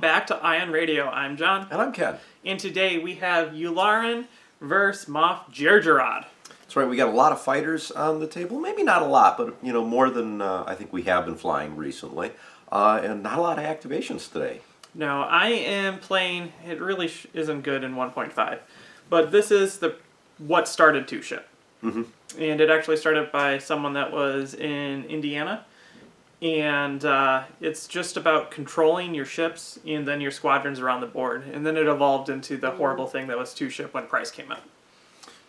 back to Ion Radio. I'm John. And I'm Ken. And today we have Yularen versus Moff Jerjerrod. That's right, we got a lot of fighters on the table. Maybe not a lot, but more than I think we have been flying recently. And not a lot of activations today. No, I am playing, it really isn't good in 1.5. But this is what started 2-ship. Mm-hmm. And it actually started by someone that was in Indiana. And it's just about controlling your ships and then your squadrons around the board. And then it evolved into the horrible thing that was 2-ship when Price came out.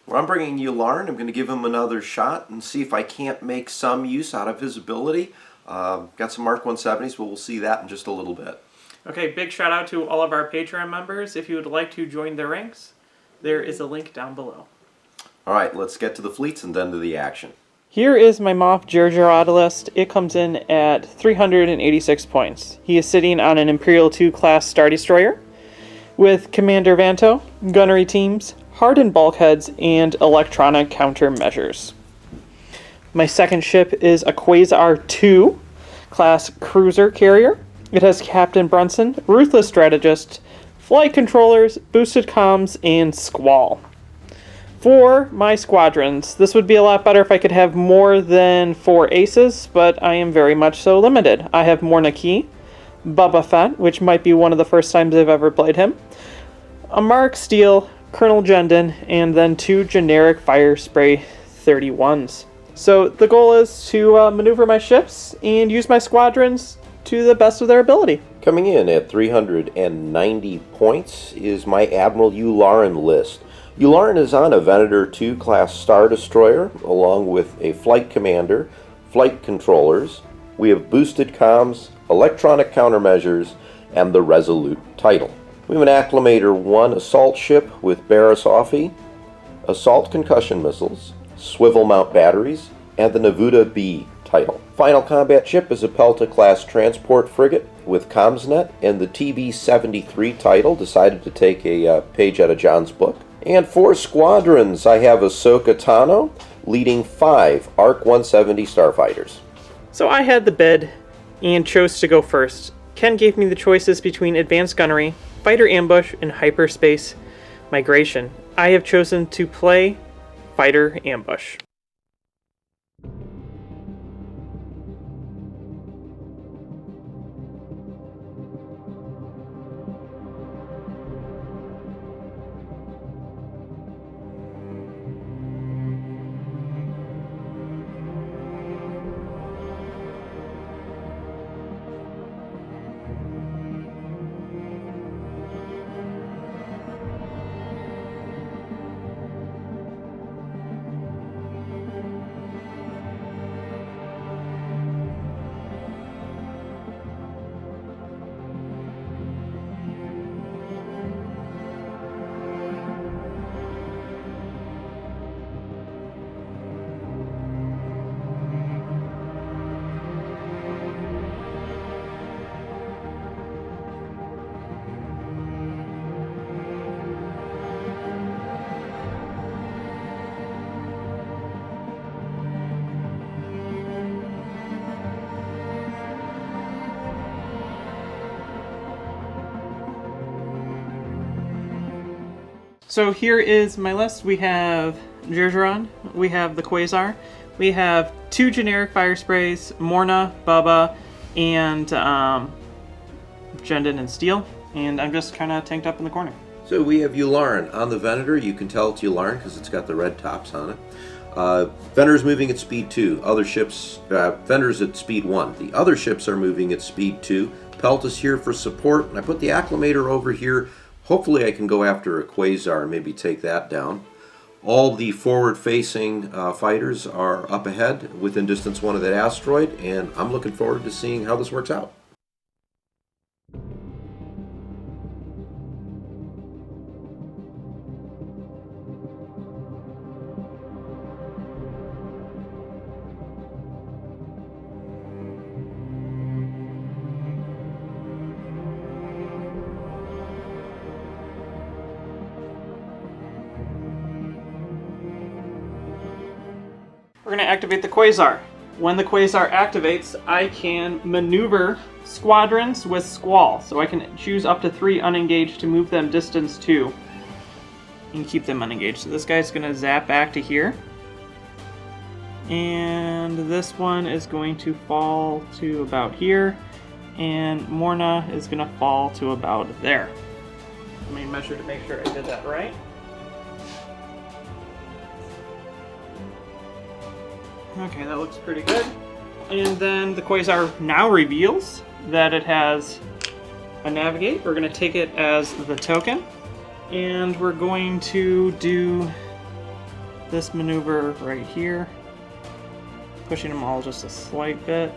Well, I'm bringing Yularen. I'm going to give him another shot and see if I can't make some use out of his ability. Got some Mark 170s, but we'll see that in just a little bit. Okay, big shout out to all of our Patreon members. If you would like to join their ranks, there is a link down below. All right, let's get to the fleets and then to the action. Here is my Moff Jerjerrod list. It comes in at 386 points. He is sitting on an Imperial 2 class Star Destroyer with Commander Vanto, gunnery teams, hardened bulkheads, and electronic countermeasures. My second ship is a Cazares 2 class cruiser carrier. It has Captain Brunson, Ruthless Strategist, flight controllers, boosted comms, and Squall. For my squadrons, this would be a lot better if I could have more than 4 aces, but I am very much so limited. I have Morna Key, Boba Fett, which might be one of the first times I've ever played him, a Mark Steele, Colonel Jendon, and then 2 generic Fire Spray 31s. So the goal is to maneuver my ships and use my squadrons to the best of their ability. Coming in at 390 points is my Admiral Yularen list. Yularen is on a Venator 2 class Star Destroyer, along with a Flight Commander, Flight Controllers. We have boosted comms, electronic countermeasures, and the Resolute title. We have an Acclamator 1 assault ship with Barriss Offee, assault concussion missiles, swivel mount batteries, and the Navuta B title. Final combat ship is a Pelta class transport frigate with Commsnet and the TB-73 title. Decided to take a page out of John's book. And for squadrons, I have Ahsoka Tano leading 5 ARC 170 starfighters. So I had the bid and chose to go first. Ken gave me the choices between advanced gunnery, fighter ambush, and hyperspace migration. I have chosen to play fighter ambush. So here is my list. We have Jerjerrod, we have the Cazares, we have 2 generic fire sprays, Morna, Bubba, and Jendon and Steele, and I'm just kind of tanked up in the corner. So we have Yularen on the Venator. You can tell it's Yularen because it's got the red tops on it. Venator's moving at speed 2. Other ships, Venator's at speed 1. The other ships are moving at speed 2. Pelta's here for support, and I put the Acclamator over here. Hopefully I can go after a Cazares and maybe take that down. All the forward-facing fighters are up ahead within distance 1 of that asteroid, and I'm looking forward to seeing how this works out. We're going to activate the Cazares. when the Quasar activates, I can maneuver squadrons with Squall. So I can choose up to 3 unengaged to move them distance 2 and keep them unengaged. So this guy's going to zap back to here. And this one is going to fall to about here. And Morna is going to fall to about there. Let me measure to make sure I did that right. Okay, that looks pretty good. And then the Quasar now reveals that it has a navigate. We're going to take it as the token. And we're going to do this maneuver right here. Pushing them all just a slight bit.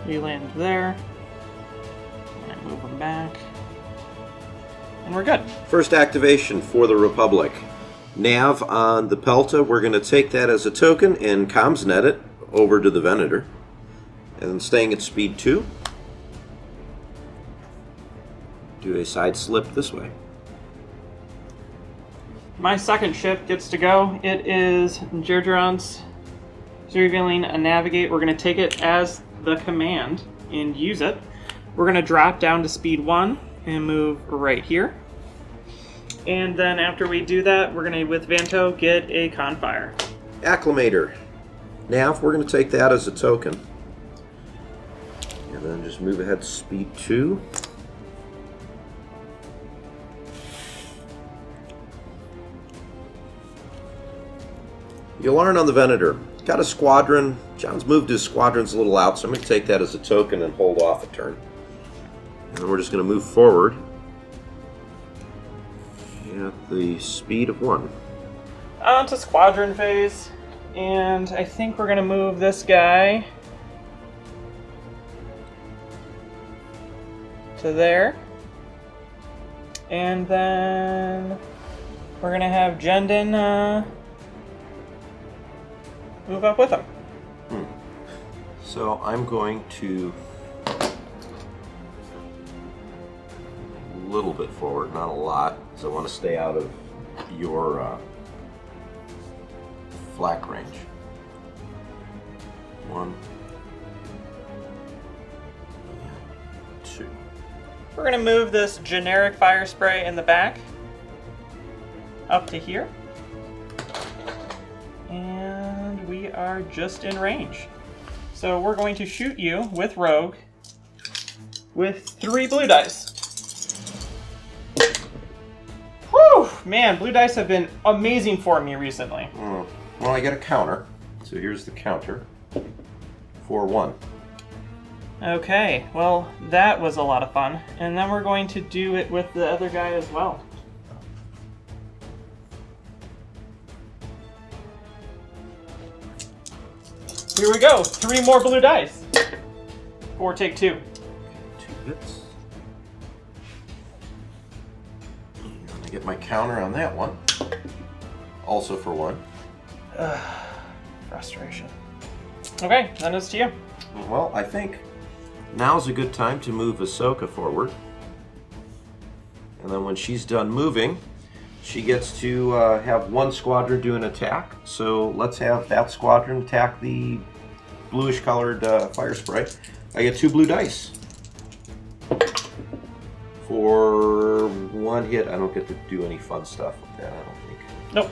We land there. And move them back. And we're good. First activation for the Republic. Nav on the Pelta, we're going to take that as a token and comms net it over to the Venator. And then staying at speed 2. Do a side slip this way. My second ship gets to go. It is Jerjerrod's. Revealing a navigate. We're going to take it as the command and use it. We're going to drop down to speed 1 and move right here. And then after we do that, we're going to, with Vanto, get a Confire. Acclimator. Nav, we're going to take that as a token. And then just move ahead to speed 2. Yularen on the Venator. Got a squadron. John's moved his squadrons a little out, so I'm going to take that as a token and hold off a turn. And then we're just going to move forward at the speed of 1. On to squadron phase. And I think we're going to move this guy to there. And then we're going to have Jendon move up with him. So I'm going to a little bit forward, not a lot, because I want to stay out of your flak range. 1, 2. We're going to move this generic fire spray in the back up to here. And we are just in range. So we're going to shoot you with Rogue with 3 blue dice. Whew! Man, blue dice have been amazing for me recently. Well, I get a counter. So here's the counter. 4-1. Okay, well, that was a lot of fun. And then we're going to do it with the other guy as well. Here we go, 3 more blue dice. 4, take 2. 2 hits. I'm going to get my counter on that one. Also for 1. Frustration. Okay, then it's to you. Well, I think now's a good time to move Ahsoka forward. And then when she's done moving, she gets to have 1 squadron do an attack. So let's have that squadron attack the bluish colored fire spray. I get 2 blue dice. For 1 hit, I don't get to do any fun stuff with that, I don't think. Nope.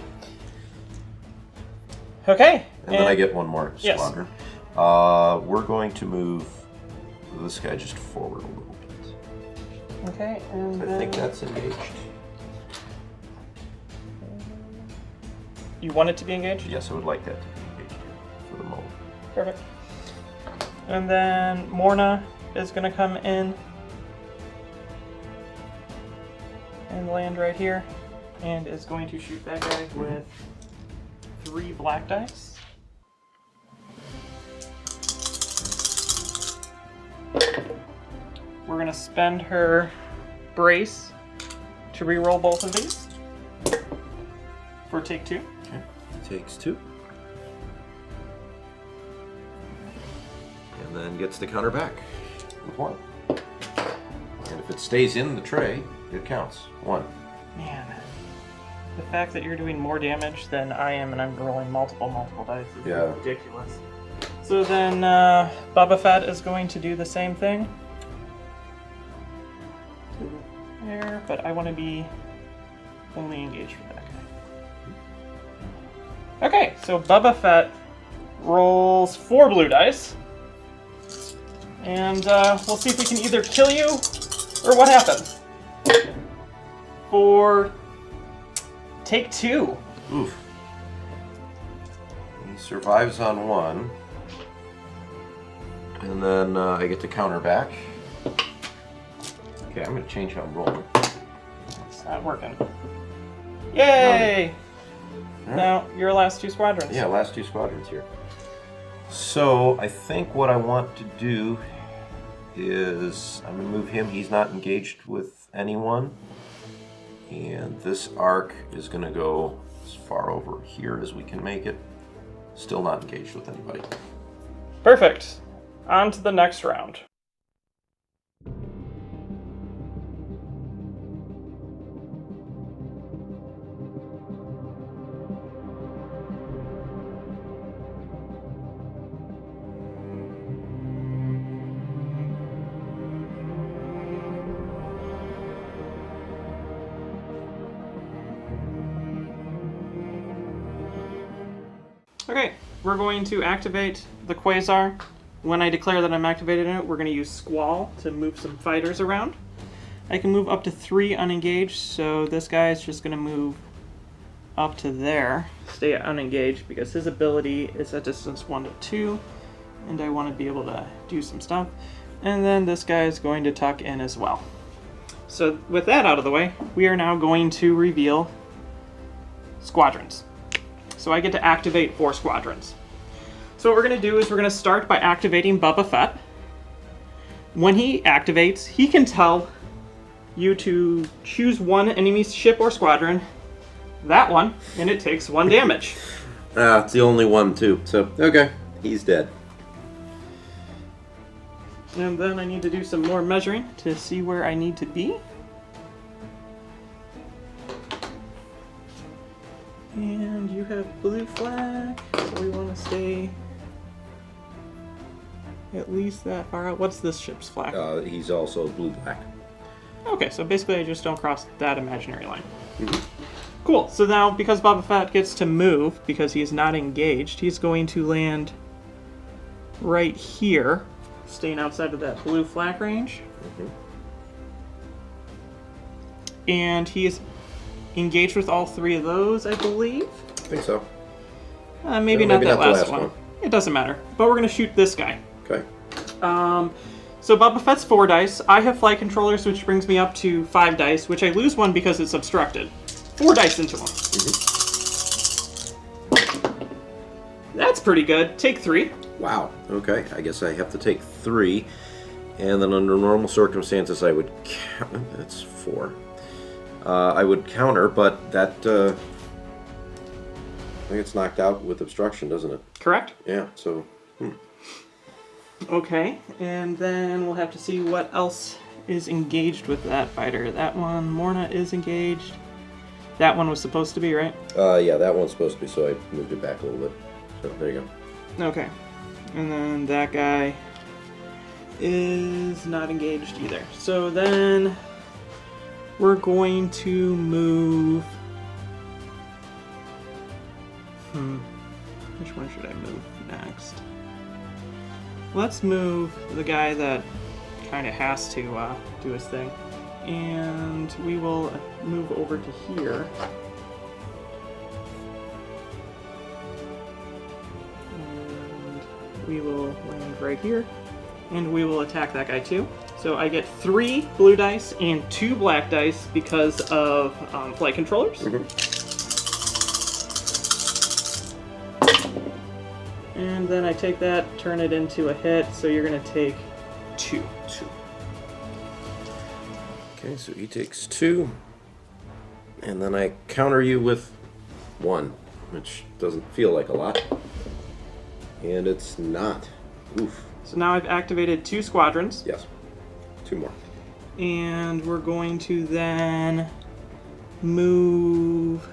Okay. And then I get 1 more squadron. Yes. We're going to move this guy just forward a little bit. Okay, and I think that's engaged. You want it to be engaged? Yes, I would like that to be engaged for the moment. Perfect. And then Morna is going to come in and land right here and is going to shoot that guy with 3 black dice. We're going to spend her brace to reroll both of these for take 2. Okay, takes 2. And then gets the counter back with 1. And if it stays in the tray, it counts. 1. Man, the fact that you're doing more damage than I am and I'm rolling multiple dice is ridiculous. So then Boba Fett is going to do the same thing. There, but I want to be only engaged with that guy. Okay, so Boba Fett rolls 4 blue dice. And we'll see if we can either kill you or what happens. For take 2. Oof. He survives on 1. And then I get to counter back. Okay, I'm going to change how I'm rolling. It's not working. Yay! Right. Now, your last 2 squadrons. Yeah, last 2 squadrons here. So, I think what I want to do is I'm going to move him. He's not engaged with anyone. And this arc is going to go as far over here as we can make it. Still not engaged with anybody. Perfect. On to the next round. Okay, we're going to activate the Quasar. When I declare that I'm activated in it, we're going to use Squall to move some fighters around. I can move up to 3 unengaged, so this guy is just going to move up to there, stay unengaged, because his ability is at distance 1 to 2, and I want to be able to do some stuff. And then this guy is going to tuck in as well. So with that out of the way, we are now going to reveal squadrons. So I get to activate 4 squadrons. So what we're going to do is we're going to start by activating Boba Fett. When he activates, he can tell you to choose one enemy ship or squadron, that one, and it takes 1 damage. It's the only one too, so okay, he's dead. And then I need to do some more measuring to see where I need to be. And you have blue flag, so we want to stay at least that far out. What's this ship's flag? He's also blue-black. Okay, so basically I just don't cross that imaginary line. Cool, so now because Boba Fett gets to move, because he's not engaged, he's going to land right here, staying outside of that blue flag range. And he is engaged with all 3 of those, I believe. I think so. Maybe not that last one. It doesn't matter. But we're going to shoot this guy. Okay. So Boba Fett's 4 dice. I have flight controllers, which brings me up to 5 dice, which I lose 1 because it's obstructed. 4 dice into him. That's pretty good. Take 3. Wow. Okay. I guess I have to take 3. And then under normal circumstances, I would count. That's 4. I would counter, but that I think it's knocked out with obstruction, doesn't it? Correct? Yeah. So. Okay, and then we'll have to see what else is engaged with that fighter. That one, Morna is engaged. That one was supposed to be, right? Yeah, that one's supposed to be, so I moved it back a little bit. So there you go. Okay, and then that guy is not engaged either. So then we're going to move... Which one should I move next? Let's move the guy that kind of has to do his thing. And we will move over to here. And we will land right here. And we will attack that guy too. So I get 3 blue dice and 2 black dice because of flight controllers. And then I take that, turn it into a hit, so you're going to take 2. Okay, so he takes 2. And then I counter you with 1, which doesn't feel like a lot. And it's not. Oof. So now I've activated 2 squadrons. Yes. 2 more. And we're going to then move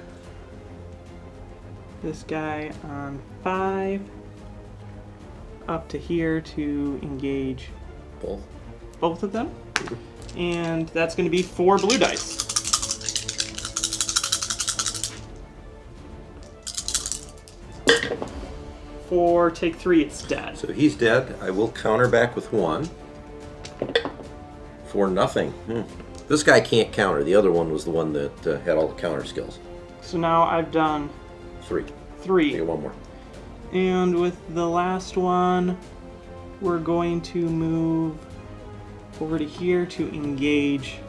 this guy on 5. up to here to engage both of them. And that's going to be 4 blue dice. 4, take 3, it's dead. So he's dead. I will counter back with 1. For nothing. This guy can't counter. The other one was the one that had all the counter skills. So now I've done 3. 3. I get 1 more. And with the last one, we're going to move over to here to engage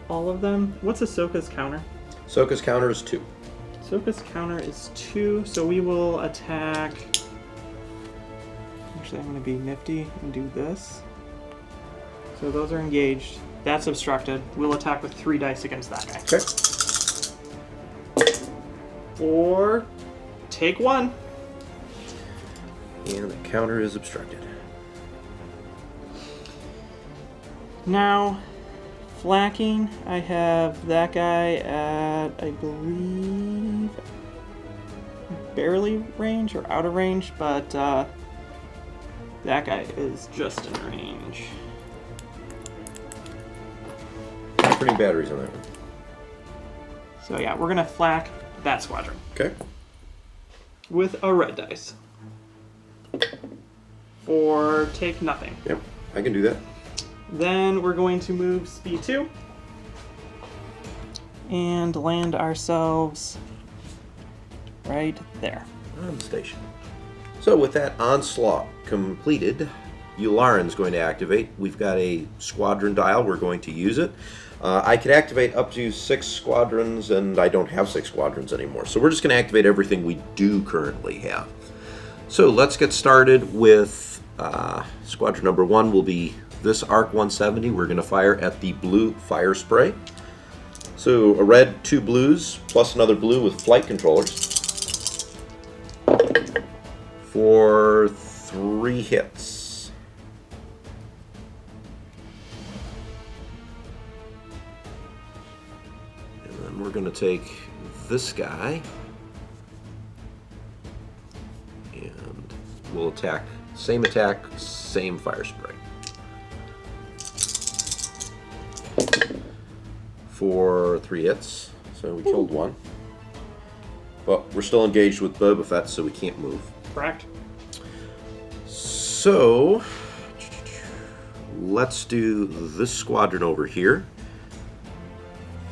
all of them. What's Ahsoka's counter? Ahsoka's counter is 2. Ahsoka's counter is 2, so we will attack. Actually, I'm going to be nifty and do this. So those are engaged. That's obstructed. We'll attack with 3 dice against that guy. Okay. 4, take 1. And the counter is obstructed. Now, flacking, I have that guy at, I believe, barely range or out of range, but that guy is just in range. Putting batteries on that one. So yeah, we're gonna flak that squadron. Okay. With a red dice. For take nothing. Yep, I can do that. Then we're going to move speed 2 and land ourselves right there. On the station. So with that onslaught completed, Yularen's going to activate. We've got a squadron dial. We're going to use it. I could activate up to 6 squadrons, and I don't have 6 squadrons anymore. So we're just going to activate everything we do currently have. So let's get started with squadron number 1 will be this ARC 170. We're going to fire at the blue fire spray. So a red, 2 blues, plus another blue with flight controllers. For 3 hits. And then we're going to take this guy. And we'll attack. Same attack, same fire spray. For 3 hits. So we killed 1. But we're still engaged with Boba Fett, so we can't move. Correct. So let's do this squadron over here.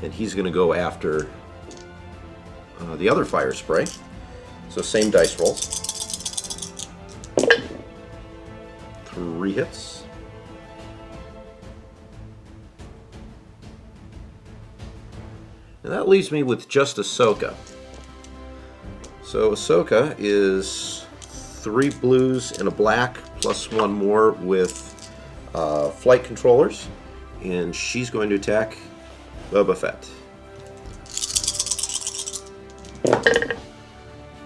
And he's going to go after the other fire spray. So same dice rolls. 3 hits. And that leaves me with just Ahsoka. So Ahsoka is 3 blues and a black, plus 1 more with flight controllers. And she's going to attack Boba Fett.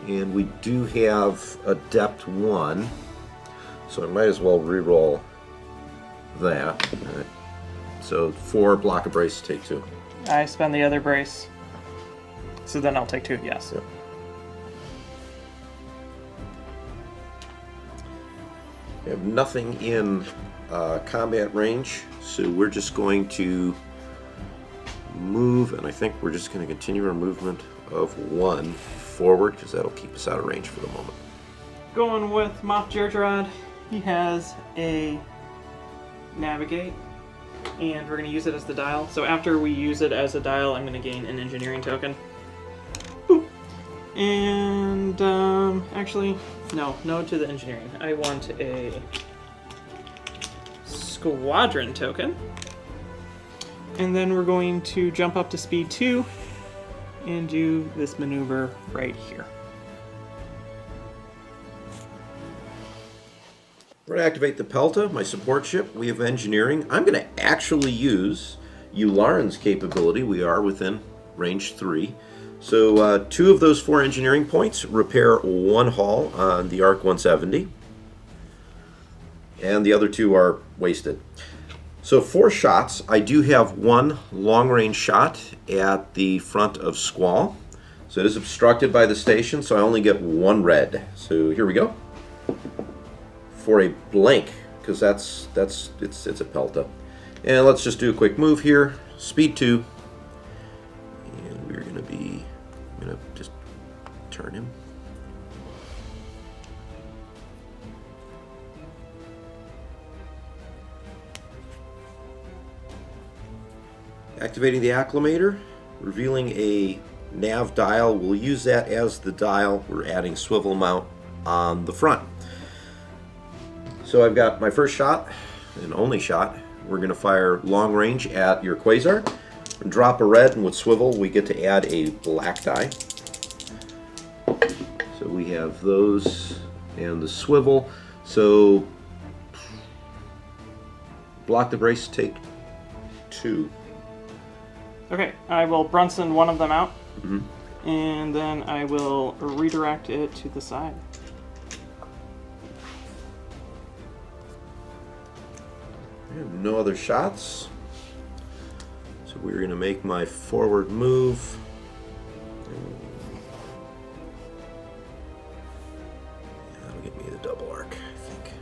And we do have Adept 1, so I might as well re-roll that. All right. So 4 block a brace, take 2. I spend the other brace. So then I'll take 2, yes. Yep. We have nothing in combat range, so we're just going to move, and I think we're just going to continue our movement of 1 forward, because that'll keep us out of range for the moment. Going with Moff Jerjerrod, he has a navigate, and we're going to use it as the dial. So after we use it as a dial, I'm going to gain an engineering token. Boop. And actually, no to the engineering. I want a squadron token. And then we're going to jump up to speed 2 and do this maneuver right here. We're going to activate the Pelta, my support ship. We have engineering. I'm going to actually use Yularen's capability. We are within range 3. So 2 of those 4 engineering points repair 1 hull on the ARC 170. And the other 2 are wasted. So 4 shots. I do have 1 long-range shot at the front of Squall. So it is obstructed by the station, so I only get 1 red. So here we go. for a blank, because it's a pelta. And let's just do a quick move here. Speed 2. And we're going to be... I'm going to just turn him. Activating the acclimator, revealing a nav dial. We'll use that as the dial. We're adding swivel mount on the front. So I've got my first shot, and only shot. We're going to fire long range at your Quasar. Drop a red, and with swivel we get to add a black die. So we have those and the swivel. So block the brace, take 2. Okay, I will Brunson one of them out, and then I will redirect it to the side. I have no other shots, so we're going to make my forward move. That'll get me the double arc, I think.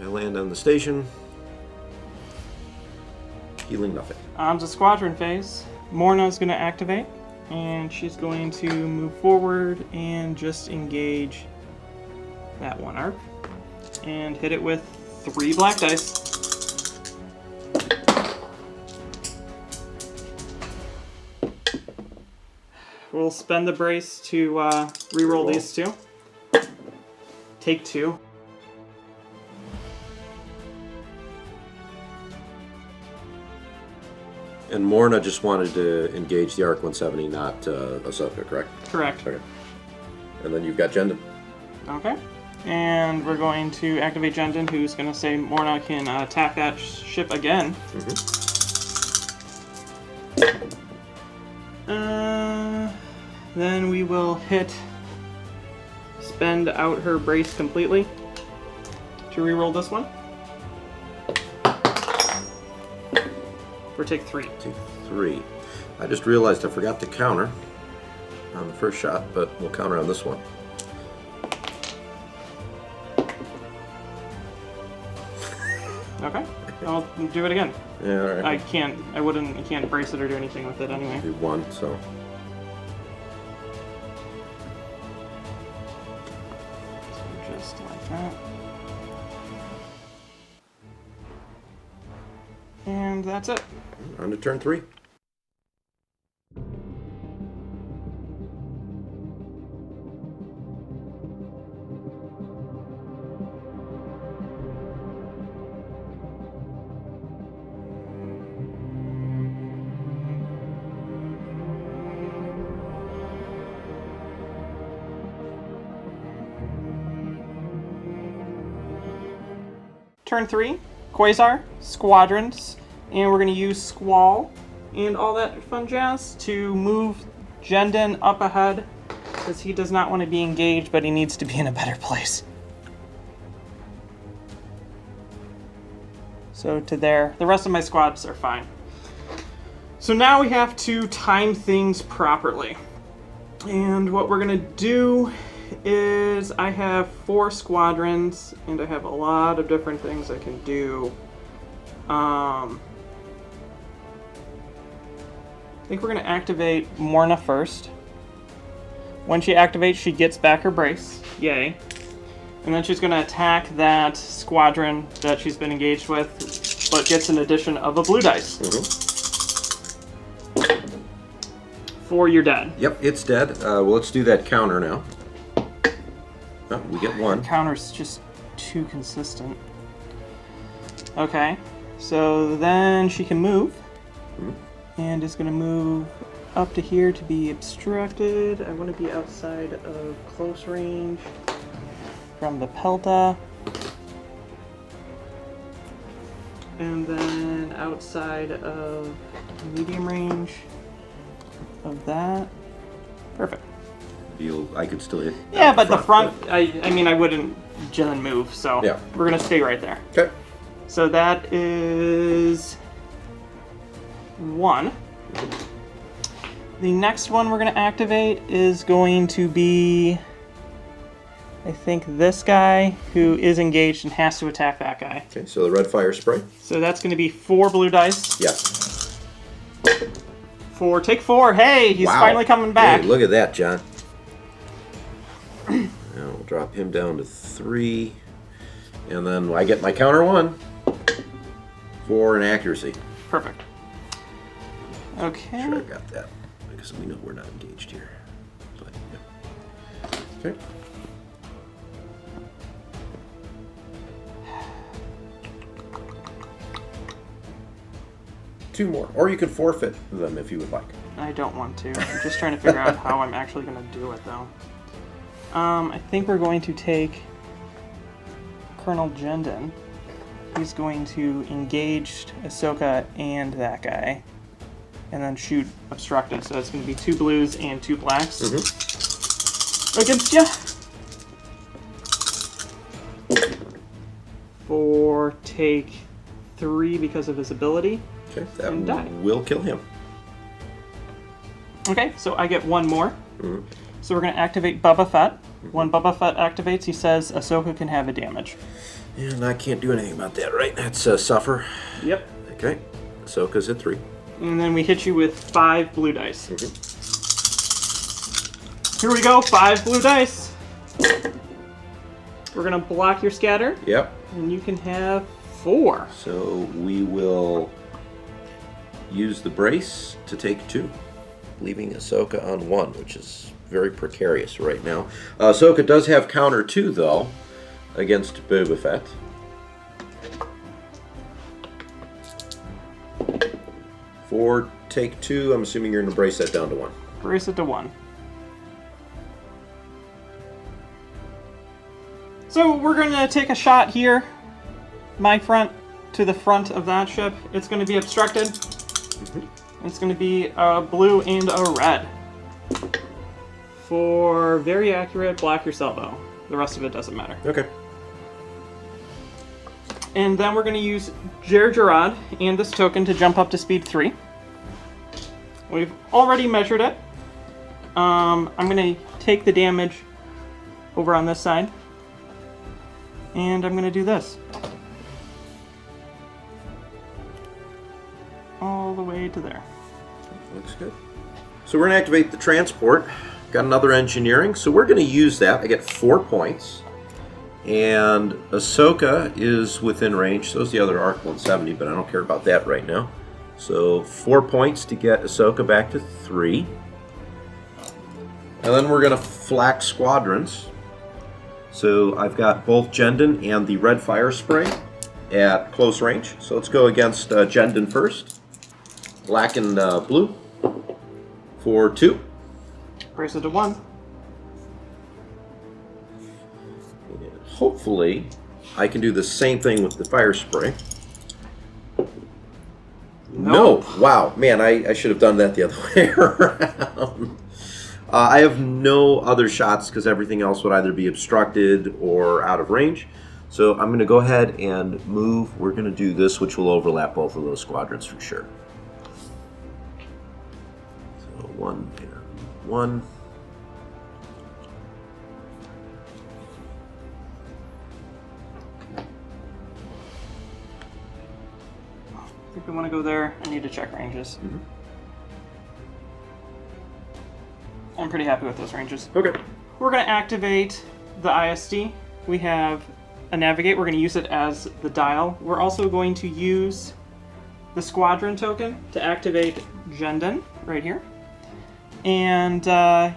I land on the station. Healing nothing. On to squadron phase. Morna's going to activate, and she's going to move forward and just engage that one arc and hit it with 3 black dice. We'll spend the brace to reroll these 2. Take 2. And Morna just wanted to engage the Arc 170, not Ahsoka, correct? Correct. Okay. And then you've got Jendon. Okay. And we're going to activate Jendon, who's going to say Morna can attack that ship again. Then we will spend out her brace completely to reroll this one. Or take 3. Take 3. I just realized I forgot to counter on the first shot, but we'll counter on this one. Okay. I'll do it again. Yeah, all right. I can't brace it or do anything with it anyway. Do 1, so. Just like that. And that's it. On to turn 3. Turn 3, Quasar, Squadrons, and we're going to use Squall and all that fun jazz to move Jendon up ahead, because he does not want to be engaged, but he needs to be in a better place. So to there. The rest of my squads are fine. So now we have to time things properly. And what we're going to do is I have 4 squadrons, and I have a lot of different things I can do. I think we're going to activate Morna first. When she activates, she gets back her brace. Yay. And then she's going to attack that squadron that she's been engaged with, but gets an addition of a blue dice. For your dead. Yep, it's dead. Well, let's do that counter now. Oh, we get 1. Counter's just too consistent. Okay, so then she can move. And is going to move up to here to be obstructed. I want to be outside of close range from the Pelta. And then outside of medium range of that. Perfect. I could still hit. Yeah, but the front, I mean, I wouldn't Jillian move, so yeah. We're going to stay right there. Okay. So that is 1. The next one we're going to activate is going to be, I think, this guy who is engaged and has to attack that guy. Okay, so the red fire spray. So that's going to be 4 blue dice. Yeah. Take 4. Hey, he's Wow. finally coming back. Hey, look at that, John. Now we'll drop him down to 3. And then I get my counter 1 for an accuracy. Perfect. Okay. Sure, I got that. Because we know we're not engaged here. But, yeah. Okay. Two more. Or you can forfeit them if you would like. I don't want to. I'm just trying to figure out how I'm actually going to do it, though. I think we're going to take Colonel Jendon. He's going to engage Ahsoka and that guy. And then shoot obstructed. So it's going to be 2 blues and 2 blacks. Against ya. For take 3 because of his ability. Okay, that And die. will kill him. Okay, so I get 1 more. So we're going to activate Boba Fett. When Boba Fett activates, he says Ahsoka can have a damage. And I can't do anything about that, right? That's suffer. Yep. Okay, Ahsoka's at 3. And then we hit you with 5 blue dice. Here we go, 5 blue dice. We're going to block your scatter. Yep. And you can have 4. So we will use the brace to take 2, leaving Ahsoka on 1, which is very precarious right now. Ahsoka does have counter 2, though, against Boba Fett. For take 2, I'm assuming you're going to brace that down to 1. Brace it to 1. So we're going to take a shot here. My front to the front of that ship. It's going to be obstructed. It's going to be a blue and a red. For very accurate, block your salvo. The rest of it doesn't matter. Okay. And then we're going to use Jerjerrod and this token to jump up to speed 3. We've already measured it. I'm going to take the damage over on this side. And I'm going to do this. All the way to there. Looks good. So we're going to activate the transport. Got another engineering, so we're going to use that. I get 4 points. And Ahsoka is within range, so is the other Arc 170, but I don't care about that right now. So 4 points to get Ahsoka back to 3. And then we're going to flak squadrons. So I've got both Jendon and the red fire spray at close range. So let's go against Jendon first. Black and blue for 2. Brace it to 1. And hopefully I can do the same thing with the fire spray. Nope. No! Wow, man, I should have done that the other way around. I have no other shots because everything else would either be obstructed or out of range. So I'm going to go ahead and move. We're going to do this, which will overlap both of those squadrons for sure. So 1 and 1. If we want to go there, I need to check ranges. I'm pretty happy with those ranges. Okay. We're going to activate the ISD. We have a navigate. We're going to use it as the dial. We're also going to use the squadron token to activate Jendon right here. And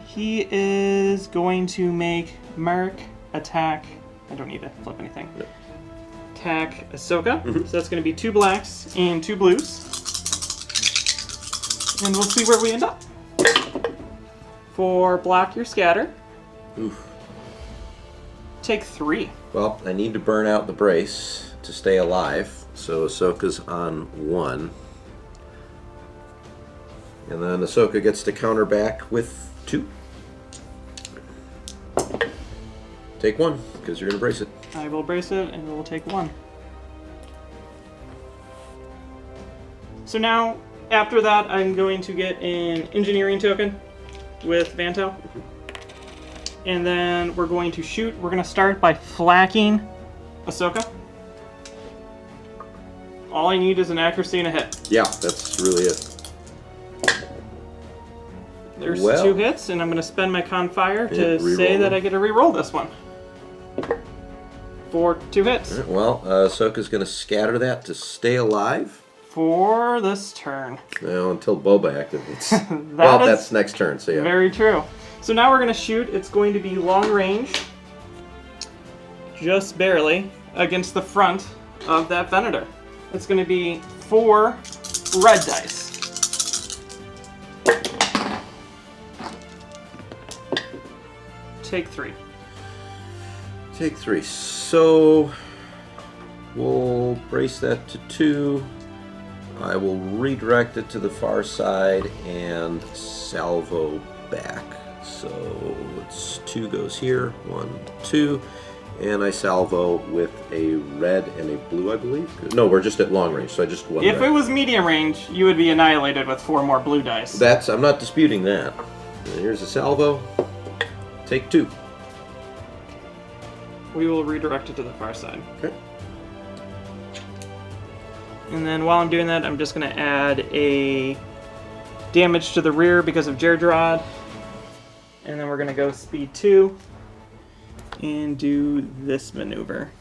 he is going to make Mark attack. I don't need to flip anything. No. Attack Ahsoka. So that's going to be 2 blacks and 2 blues. And we'll see where we end up. For block your scatter. Oof. Take 3. Well, I need to burn out the brace to stay alive. So Ahsoka's on 1. And then Ahsoka gets to counter back with 2. Take 1, because you're going to brace it. I will brace it, and it will take 1. So now, After that, I'm going to get an engineering token with Vanto. And then we're going to shoot. We're going to start by flacking Ahsoka. All I need is an accuracy and a hit. Yeah, that's really it. There's 2 hits, and I'm going to spend my con fire to say that I get to re-roll this one. For 2 hits. Right, well, Ahsoka's going to scatter that to stay alive. For this turn. Well, until Boba activates. Well, that's next turn, so yeah. Very true. So now we're going to shoot. It's going to be long range, just barely, against the front of that Venator. It's going to be 4 red dice. Take 3. Take 3. So we'll brace that to 2. I will redirect it to the far side and salvo back. So it's 2 goes here, 1, 2, and I salvo with a red and a blue, I believe. No, we're just at long range, so I just one. If red. it was medium range, you would be annihilated with 4 more blue dice. I'm not disputing that. And here's a salvo. Take 2. We will redirect it to the far side. Okay. And then while I'm doing that, I'm just going to add a damage to the rear because of Jerjerrod. And then we're going to go speed 2 and do this maneuver.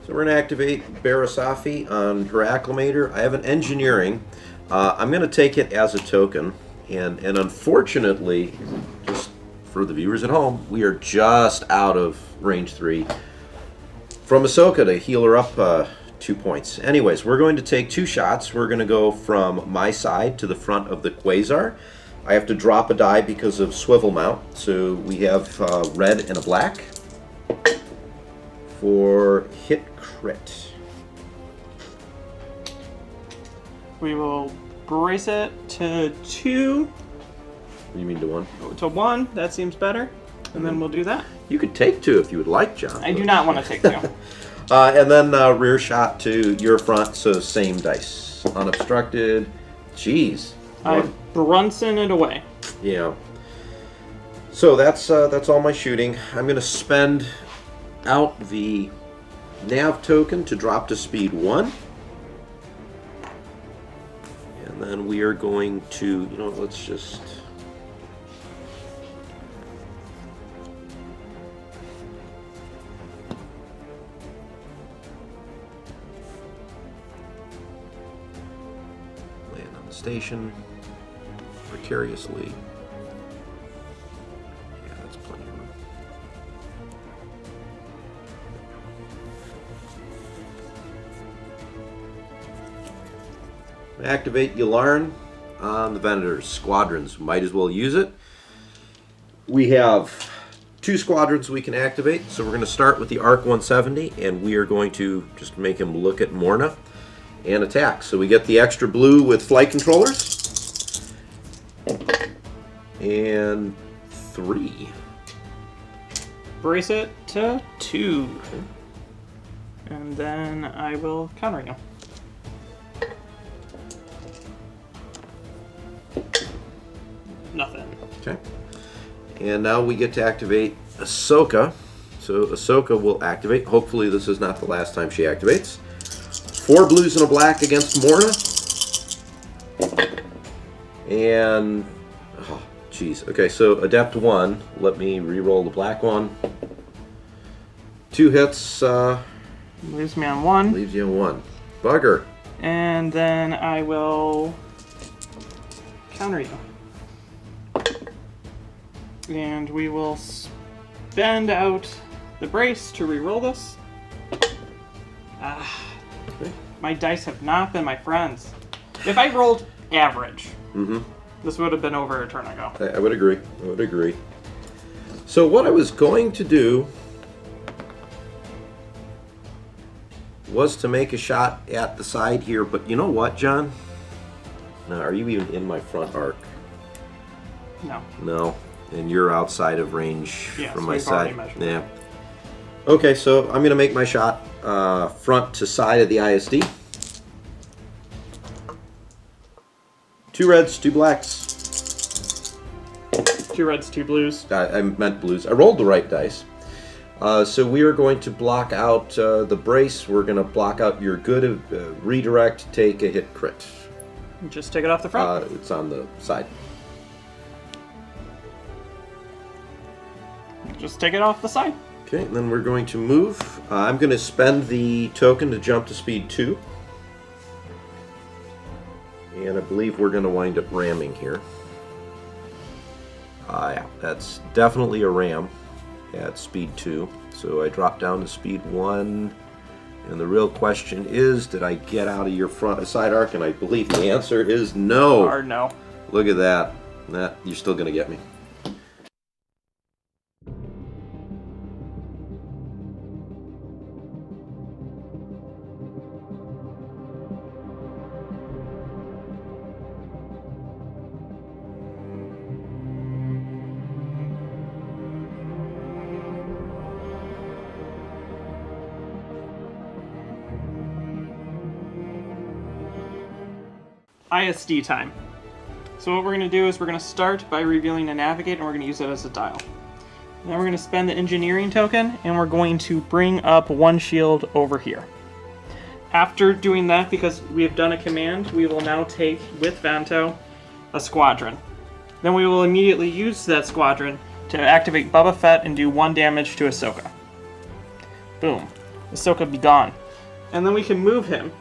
So we're going to activate Barasafi on her acclimator. I have an engineering. I'm going to take it as a token. And unfortunately, just for the viewers at home, we are just out of range 3 from Ahsoka to heal her up 2 points. Anyways, we're going to take 2 shots. We're going to go from my side to the front of the Quasar. I have to drop a die because of swivel mount. So we have red and a black for hit crit. We will brace it to 2. You mean to 1? To 1, that seems better. And then we'll do that. You could take 2 if you would like, John. I do not want to take 2. And then rear shot to your front, so same dice. Unobstructed. Jeez. I Brunson it away. Yeah. So that's all my shooting. I'm going to spend out the nav token to drop to speed 1. And then we are going to, let's just... land on the station precariously. Yeah, that's plenty of room. Activate Yularen on the Venator's squadrons. Might as well use it. We have 2 squadrons we can activate, so we're going to start with the Arc 170, and we are going to just make him look at Morna and attack. So we get the extra blue with flight controllers. And 3. Brace it to 2. And then I will counter you. Nothing. Okay. And now we get to activate Ahsoka. So Ahsoka will activate. Hopefully this is not the last time she activates. 4 blues and a black against Morna. And... oh, jeez. Okay, so Adept 1. Let me re-roll the black one. 2 hits. Leaves me on 1. Leaves you on 1. Bugger. And then I will counter you. And we will spend out the brace to re-roll this. Okay. My dice have not been my friends. If I rolled average, this would have been over a turn ago. I would agree. I would agree. So what I was going to do was to make a shot at the side here, but you know what, John? Now, are you even in my front arc? No. No. And you're outside of range Yes, from my we've already side. measured. Yeah. Okay, so I'm going to make my shot front to side of the ISD. 2 reds, 2 blacks. 2 reds, 2 blues. I meant blues. I rolled the right dice. So we are going to block out the brace. We're going to block out your good redirect, take a hit crit. Just take it off the front. It's on the side. Just take it off the side. Okay, and then we're going to move. I'm going to spend the token to jump to speed 2. And I believe we're going to wind up ramming here. Yeah, that's definitely a ram at speed 2. So I drop down to speed 1. And the real question is, did I get out of your front side arc? And I believe the answer is no. Hard no. Look at that. You're still going to get me. ISD time. So what we're going to do is we're going to start by revealing a navigate, and we're going to use it as a dial. Then we're going to spend the engineering token, and we're going to bring up 1 shield over here. After doing that, because we have done a command, we will now take, with Vanto, a squadron. Then we will immediately use that squadron to activate Boba Fett and do 1 damage to Ahsoka. Boom. Ahsoka be gone. And then we can move him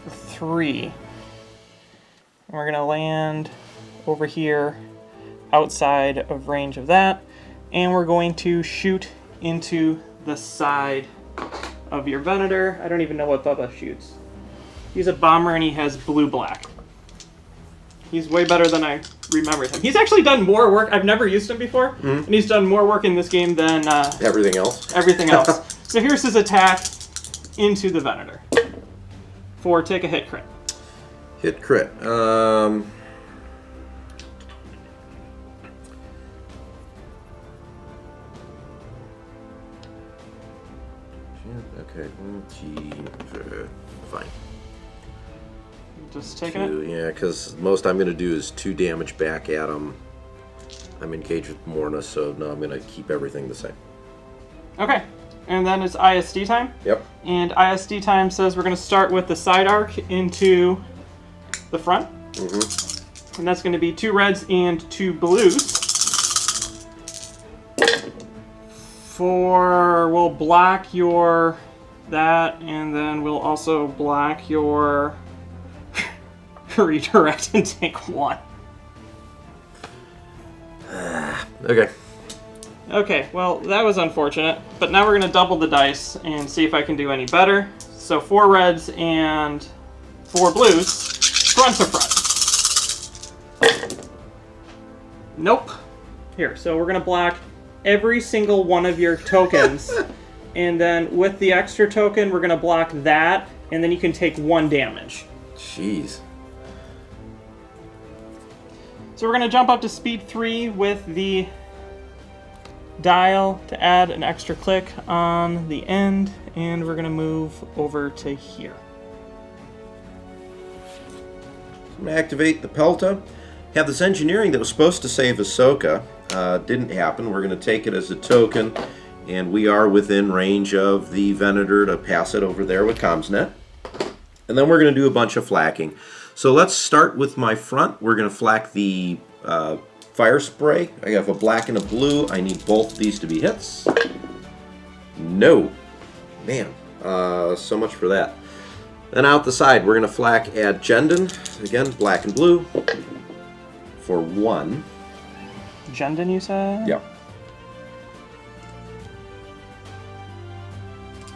3. And we're going to land over here outside of range of that. And we're going to shoot into the side of your Venator. I don't even know what Bubba shoots. He's a bomber and he has blue-black. He's way better than I remembered him. He's actually done more work. I've never used him before. And he's done more work in this game than everything else. Everything else. So here's his attack into the Venator. 4, take a hit crit. Hit crit. Okay. Fine. Just taking it? Yeah, because most I'm going to do is 2 damage back at him. I'm engaged with Morna, so no, I'm going to keep everything the same. Okay. And then it's ISD time. Yep. And ISD time says we're going to start with the side arc into the front. And that's going to be 2 reds and 2 blues. We'll block your that, and then we'll also block your redirect and take 1. Okay. Okay, well, that was unfortunate, but now we're going to double the dice and see if I can do any better. So 4 reds and 4 blues, front to front. Nope. Here, so we're going to block every single one of your tokens, and then with the extra token, we're going to block that, and then you can take 1 damage. Jeez. So we're going to jump up to speed 3 with the dial to add an extra click on the end, and we're going to move over to here. I'm going to activate the Pelta. Have this engineering that was supposed to save Ahsoka. Didn't happen. We're going to take it as a token, and we are within range of the Venator to pass it over there with CommsNet. And then we're going to do a bunch of flacking. So let's start with my front. We're going to flack the fire spray. I have a black and a blue. I need both of these to be hits. No. Man, so much for that. Then out the side, we're going to flak add Jendon. Again, black and blue for 1. Jendon, you said? Yep.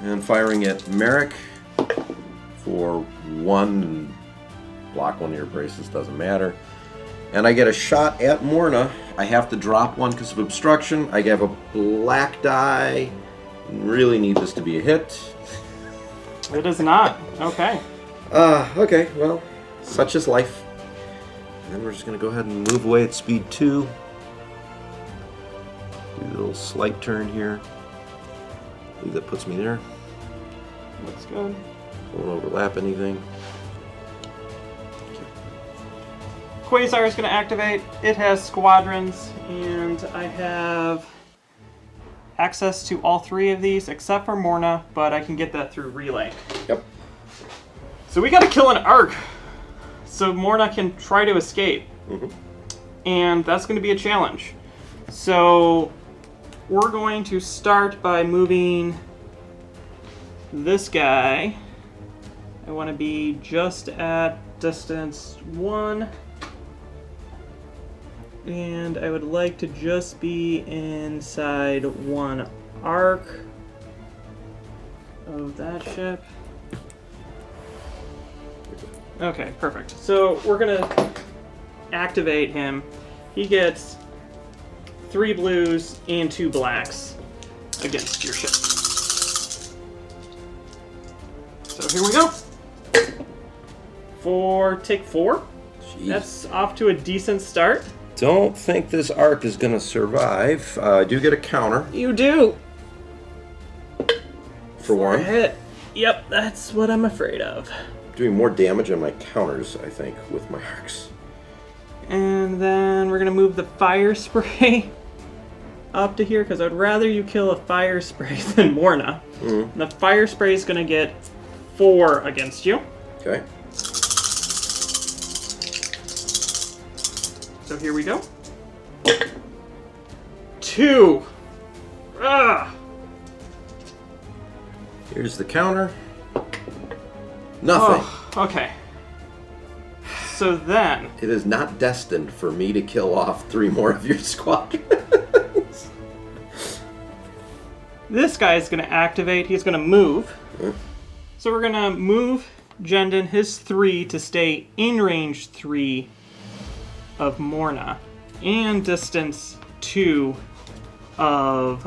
And firing at Merrick for 1. And block 1 of your braces, doesn't matter. And I get a shot at Morna. I have to drop 1 because of obstruction. I have a black die. Really need this to be a hit. It is not. Okay. Okay, well, such is life. And then we're just going to go ahead and move away at speed 2. Do a little slight turn here. I believe that puts me there. Looks good. Won't overlap anything. Quasar is going to activate. It has squadrons, and I have access to all 3 of these except for Morna, but I can get that through relay. Yep. So we got to kill an arc so Morna can try to escape. And that's going to be a challenge. So we're going to start by moving this guy. I want to be just at distance 1. And I would like to just be inside 1 arc of that ship. Okay, perfect. So we're gonna activate him. He gets 3 blues and 2 blacks against your ship. So here we go. For take 4. Jeez. That's off to a decent start. Don't think this arc is going to survive. I do get a counter You do. for 1. A hit. Yep, that's what I'm afraid of. Doing more damage on my counters, I think, with my arcs. And then we're gonna move the fire spray up to here because I'd rather you kill a fire spray than Morna. Mm-hmm. The fire spray is gonna get 4 against you. Okay. So here we go. 2. Ah. Here's the counter. Nothing. Oh, okay. So then, It is not destined for me to kill off 3 more of your squadron. this guy is gonna activate. He's gonna move. So we're gonna move Jendon his 3 to stay in range 3 of Morna and distance 2 of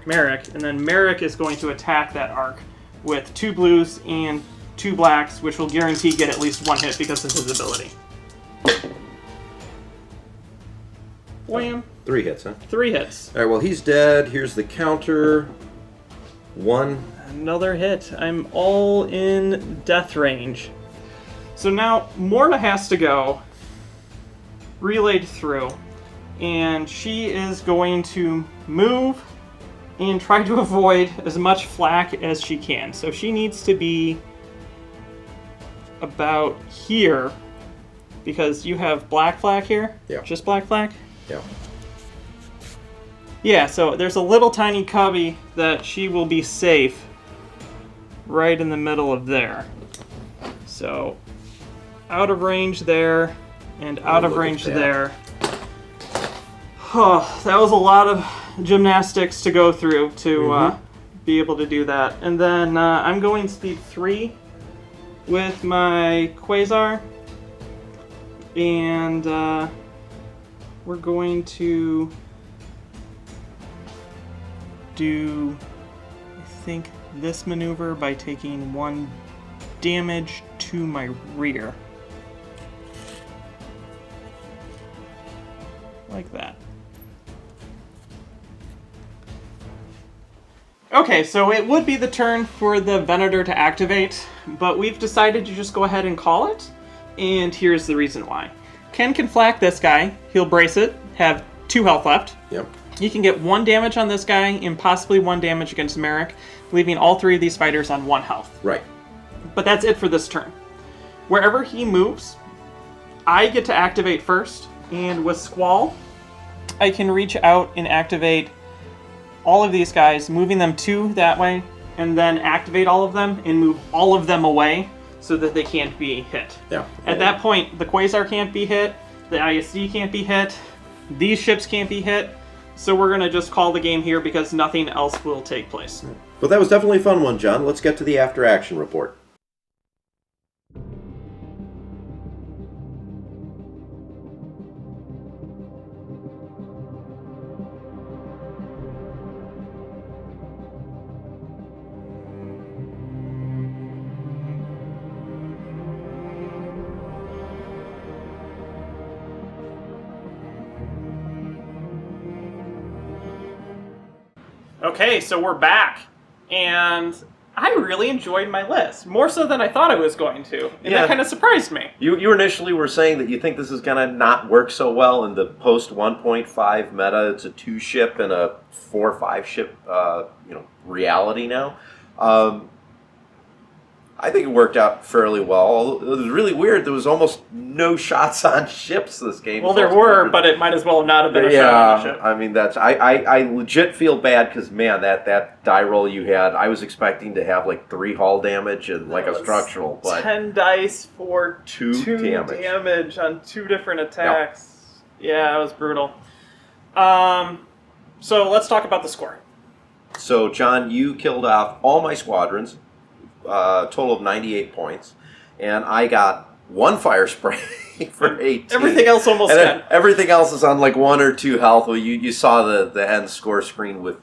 Merrick, and then Merrick is going to attack that arc with 2 blues and 2 blacks, which will guarantee get at least 1 hit because of his ability. Wham! 3 hits, huh? 3 hits. Alright, well, he's dead. Here's the counter. 1. Another hit. I'm all in death range. So now Morna has to go relayed through, and she is going to move and try to avoid as much flak as she can. So she needs to be about here because you have black flak here. Yeah. Just black flak? Yeah. Yeah, so there's a little tiny cubby that she will be safe right in the middle of there. So out of range there and out of range there. Oh, that was a lot of gymnastics to go through to be able to do that. And then I'm going speed 3 with my Quasar. And we're going to do, I think, this maneuver by taking 1 damage to my rear. Like that. Okay, so it would be the turn for the Venator to activate, but we've decided to just go ahead and call it, and here's the reason why. Ken can flak this guy, he'll brace it, have 2 health left. Yep. He can get 1 damage on this guy and possibly 1 damage against Merrick, leaving all 3 of these fighters on 1 health. Right. But that's it for this turn. Wherever he moves, I get to activate first, and with Squall, I can reach out and activate all of these guys, moving them 2 that way, and then activate all of them and move all of them away so that they can't be hit. Yeah. At that point, the Quasar can't be hit, the ISD can't be hit, these ships can't be hit, so we're going to just call the game here because nothing else will take place. But that was definitely a fun one, John. Let's get to the after-action report. Okay, so we're back, and I really enjoyed my list, more so than I thought I was going to, and that kind of surprised me. You initially were saying that you think this is going to not work so well in the post 1.5 meta. It's a 2-ship and a 4 or 5-ship reality now. I think it worked out fairly well. It was really weird. There was almost no shots on ships this game. Well, there were, but it might as well not have been a shot on a ship. I mean, I legit feel bad because, man, that die roll you had, I was expecting to have like 3 hull damage and like a structural. But 10 dice for 2 damage on 2 different attacks. Yep. Yeah, it was brutal. So let's talk about the score. So, John, you killed off all my squadrons. Total of 98 points, and I got 1 fire spray for 18. Everything else almost 10. Everything else is on like 1 or 2 health. Well, you saw the end score screen with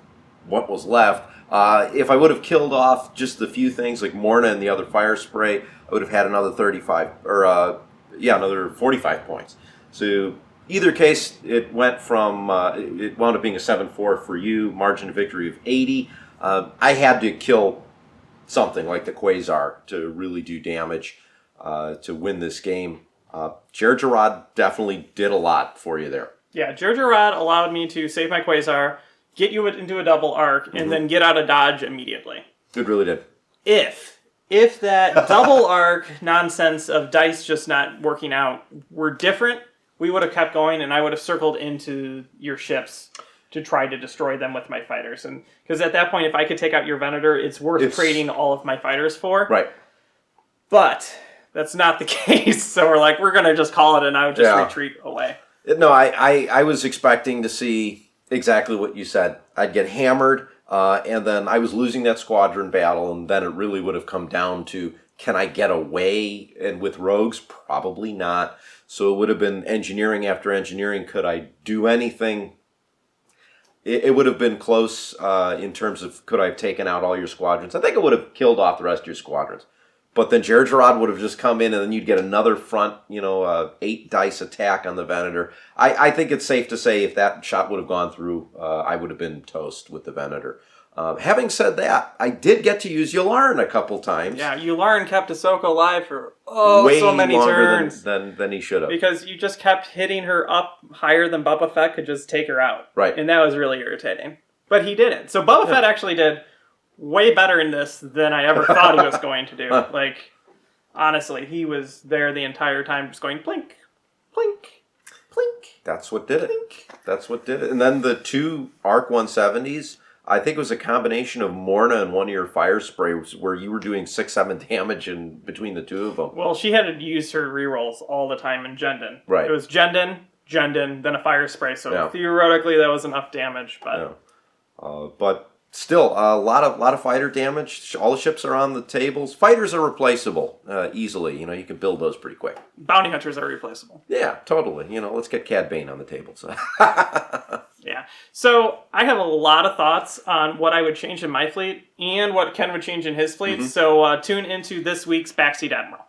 what was left. If I would have killed off just the few things like Morna and the other fire spray, I would have had another 35 or another 45 points. So either case, it went from it wound up being a 7-4 for you, margin of victory of 80. I had to kill something like the Quasar to really do damage to win this game. Jerjerrod definitely did a lot for you there. Yeah, Jerjerrod allowed me to save my Quasar, get you into a double arc, and then get out of dodge immediately. It really did. If that double arc nonsense of dice just not working out were different, we would have kept going, and I would have circled into your ships to try to destroy them with my fighters. And because at that point, if I could take out your Venator, it's worth trading all of my fighters for. Right. But that's not the case. So we're going to just call it, and I would just retreat away. No, I was expecting to see exactly what you said. I'd get hammered, and then I was losing that squadron battle, and then it really would have come down to, can I get away? And with rogues, probably not. So it would have been engineering after engineering. Could I do anything? It would have been close in terms of could I have taken out all your squadrons. I think it would have killed off the rest of your squadrons. But then Jerjerrod would have just come in, and then you'd get another front, 8 dice attack on the Venator. I think it's safe to say if that shot would have gone through, I would have been toast with the Venator. Having said that, I did get to use Yularen a couple times. Yeah, Yularen kept Ahsoka alive for so many turns. Than he should have. Because you just kept hitting her up higher than Boba Fett could just take her out. Right. And that was really irritating. But he didn't. So Boba Fett actually did way better in this than I ever thought he was going to do. Honestly, he was there the entire time just going blink, blink, blink. That's what did it. Blink. That's what did it. And then the 2 Arc 170s, I think it was a combination of Morna and one of your fire sprays where you were doing 6-7 damage in between the 2 of them. Well, she had to use her rerolls all the time in Jendon. Right. It was Jendon, then a fire spray. So theoretically, that was enough damage. But still, a lot of fighter damage. All the ships are on the tables. Fighters are replaceable easily. You can build those pretty quick. Bounty hunters are replaceable. Yeah, totally. Let's get Cad Bane on the table. So. Yeah. So I have a lot of thoughts on what I would change in my fleet and what Ken would change in his fleet. Mm-hmm. So tune into this week's Backseat Admiral.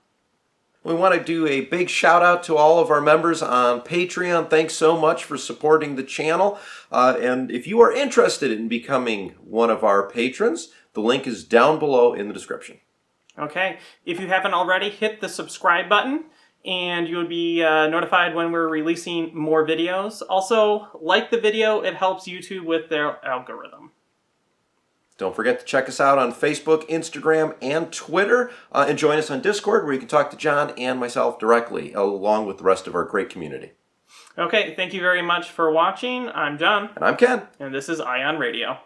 We want to do a big shout out to all of our members on Patreon. Thanks so much for supporting the channel. And if you are interested in becoming one of our patrons, the link is down below in the description. Okay. If you haven't already, hit the subscribe button and you'll be notified when we're releasing more videos. Also, like the video. It helps YouTube with their algorithm. Don't forget to check us out on Facebook, Instagram, and Twitter. And join us on Discord, where you can talk to John and myself directly, along with the rest of our great community. Okay, thank you very much for watching. I'm John. And I'm Ken. And this is Ion Radio.